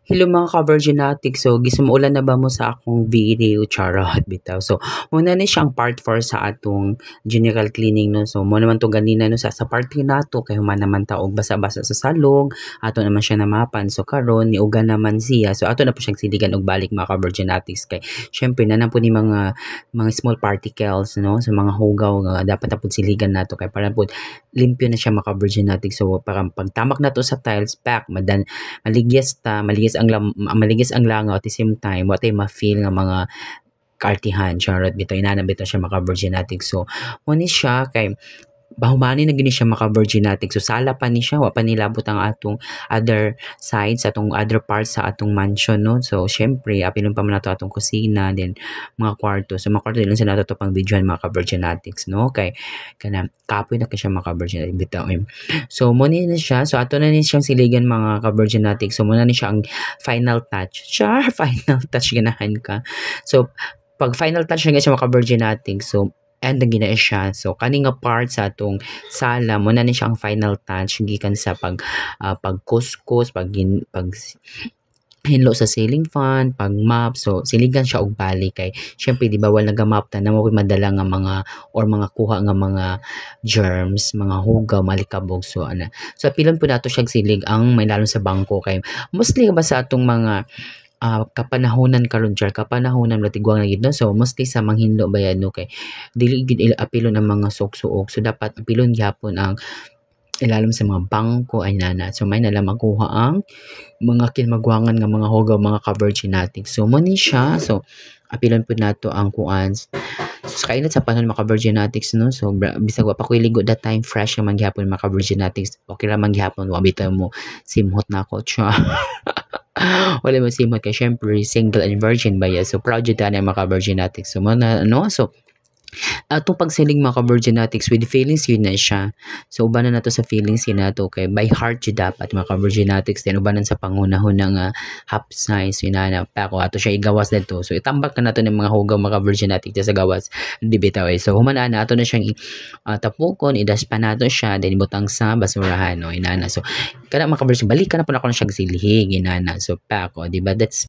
Hello mga ka-Virginatic. So, gisumuulan na ba mo sa akong video? Charot, bitaw. So, muna ni siyang part 4 sa atong general cleaning, no? So, mo naman to ganina, no? Sa part 3 nato, kay human naman taog basa-basa sa salog. Ato naman siya namapan. So, karon ni uga naman siya. So, ato na po siyang siligan og balik mga ka-Virginatics. Kay, syempre, nanan po ni mga small particles, no? So, mga hugaw nga dapat na po siligan nato. Kay, para po, limpyo na siya mga ka-Virginatics. So, parang pagtamak na to sa tiles, pack, maligis ang langaw at the same time what ay ma-feel nga mga kartihan charot bitaw inanabit na siya maka Virginatic. So mo ni siya kay bahumani na gini siya maka Virginatic. So sala pa ni siya wa pa nilabot ang atong other sides, atong other parts sa atong mansion, no? So syempre apilon pa man nato atong kusina, then mga kwarto. So mga kwarto din sa nato to pang videohan mga Virginatics, no? Kay kana kapoy na kay siya maka Virginatic bitaw. So mo ni na siya. So ato na ni siyang siligan mga ka-Virginatics. So mo na ni siya ang final touch. Char, final touch ganahan ka. So pag final touch na siya mga ka-Virginatics, so and gina siya. So kani nga part sa atong sala mo na ni siya ang final touch gikan sa pagkuskus, pag hinlo sa ceiling fan, pag map. So siligan siya og balik kay syempre di bawal nagamap ta na mo madala nga mga or mga kuha nga mga germs, mga hugaw, malikabog. So ana. So pilon po nato siya silig ang may lalong sa bangko kay mostly ba sa atong mga kapanahonan karon kapanahonan latigwang na gid, no? So mostly sa manghinlo ba yan, no? Kay dili gid apilon ang mga suok-suok. So dapat apilon gyapon ang ilalim sa mga bangko ay nana. So may nala makuha ang mga kinmagwangan nga mga hugaw mga ka-Virginatic. So mo ni siya. So apilon po nato ang kuans. So kainit sa panahon mga ka-Virginatics, no? So bisag wa pa koy ligo that time, fresh naman gyapon mga ka-Virginatics. Okay ra man gyapon wa bitaw mo simhot na ako cha. Wala mo simot kay syempre single and virgin ba ya. So proud jud ta mga ka-Virginatics. So mo na ano, so atong pagsiling mga ka-Virginatics with feelings yun na siya. So ubanan nato sa feelings yun nato kay by heart jud dapat mga ka-Virginatics, then ubanan sa pangunahon nga half size yun na pa ko ato siya igawas dito. So itambak na nato ng mga hugaw mga ka-Virginatics sa gawas di bitaw. So humana na ato na siyang tapukon, idaspan nato siya, then ibutang sa basurahan, no? Inana. So kada mga ka-Virgin balik ka na po na ako na siyang silihig inana. So pa ko di ba, that's